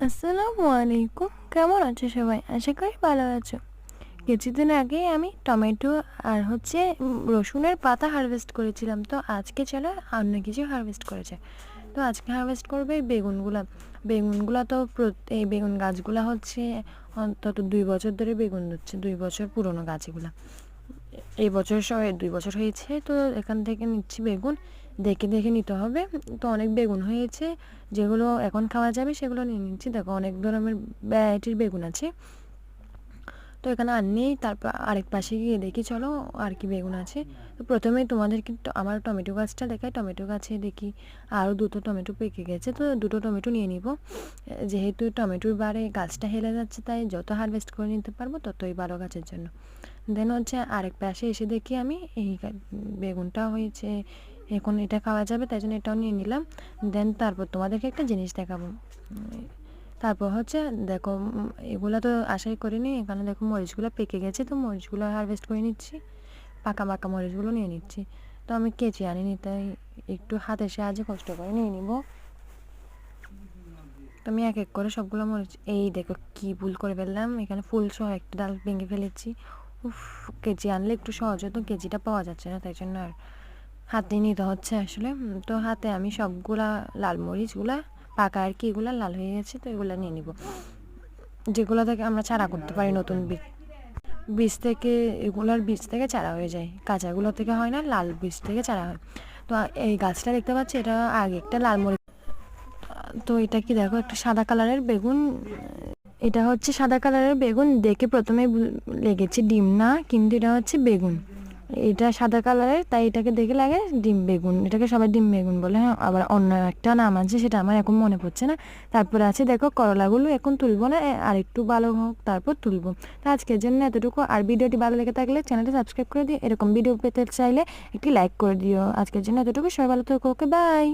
আসসালামু আলাইকুম, কেমন আছো সবাই? আশা করি ভালো আছো। কিছুদিন আগে আমি টমেটো আর রসুনের পাতা হারভেস্ট করেছিলাম। তো আজকে চলো অন্য কিছু হারভেস্ট করেছে। তো আজকে হারভেস্ট করবে এই বেগুনগুলা। বেগুনগুলা তো এই বেগুন গাছগুলা হচ্ছে অন্তত 2 বছর ধরে বেগুন হচ্ছে, 2 বছর পুরনো গাছ এগুলা। এই বছর 2 বছর হয়েছে। তো এখান থেকে নিচ্ছি বেগুন, দেখে দেখে নিতে হবে। তো অনেক বেগুন হয়েছে, যেগুলো এখন খাওয়া যাবে সেগুলো নিয়ে নিচ্ছি। দেখো অনেক ধরনের ভ্যারাইটির বেগুন আছে। তো এখানে আর নেই, তারপর আরেক পাশে গিয়ে দেখি চলো আর কি বেগুন আছে। তো প্রথমে তোমাদেরকে আমার টমেটো গাছটা দেখাই। টমেটো গাছে দেখি আরও দুটো টমেটো পেকে গেছে, তো দুটো টমেটো নিয়ে নিব। যেহেতু টমেটোর বারে গাছটা হেলে যাচ্ছে, তাই যত হারভেস্ট করে নিতে পারবো ততই ভালো গাছের জন্য। দেন আরেক পাশে এসে দেখি আমি এই বেগুনটা হয়েছে, এখন এটা খাওয়া যাবে, তাই জন্য এটাও নিয়ে নিলাম। দেন তারপর তোমাদেরকে একটা জিনিস দেখাবো। তারপর দেখো, এগুলো তো আশাই করিনি। এখানে দেখো মরিচগুলো পেকে গেছে, তো মরিচগুলো হারভেস্ট করে নিচ্ছি। পাকা পাকা মরিচগুলো নিয়ে নিচ্ছি। তো আমি কেচি আনিনি, তাই একটু হাতের সাহায্যে কষ্ট করে নিয়ে নিব। তো আমি এক এক করে সবগুলো মরিচ, এই দেখো কি ভুল করে ফেললাম, এখানে ফুল সহ একটা ডাল ভেঙে ফেলেছি। উফ, কেজি আনলে একটু সহজ হতো, কেজিটা পাওয়া যাচ্ছে না, তাই জন্য আর হাতে নিতে হচ্ছে আসলে। তো হাতে আমি সবগুলা লাল মরিচগুলা পাকা আর কি, এগুলা লাল হয়ে গেছে, তো এগুলা নিয়ে নিব। যেগুলো থেকে আমরা চারা করতে পারি, নতুন বীজ, বীজ থেকে, এগুলার বীজ থেকে চারা হয়ে যায়। কাঁচাগুলো থেকে হয় না, লাল বীজ থেকে চারা হয়। তো এই গাছটা দেখতে পাচ্ছি, এটা আগে একটা লাল মরিচ। তো এটা কি দেখো, একটা সাদা কালারের বেগুন। এটা হচ্ছে সাদা কালারের বেগুন, দেখে প্রথমে লেগেছে ডিম না, কিন্তু এটা হচ্ছে বেগুন। এটা সাদা কালারের, তাই এটাকে দেখে লাগে ডিম বেগুন, এটাকে সবাই ডিম বেগুন বলে। হ্যাঁ, আবার অন্য একটা নাম আছে, সেটা আমার এখন মনে পড়ছে না। তারপরে আছে দেখো করলাগুলো, এখন তুলবো না, আর একটু ভালো হোক তারপর তুলবো। তো আজকের জন্য এতটুকু। আর ভিডিওটি ভালো লেগে থাকলে চ্যানেলটা সাবস্ক্রাইব করে দিও, এরকম ভিডিও পেতে চাইলে একটি লাইক করে দিও। আজকের জন্য এতটুকু, সবাই ভালো থাকো, ওকে বাই।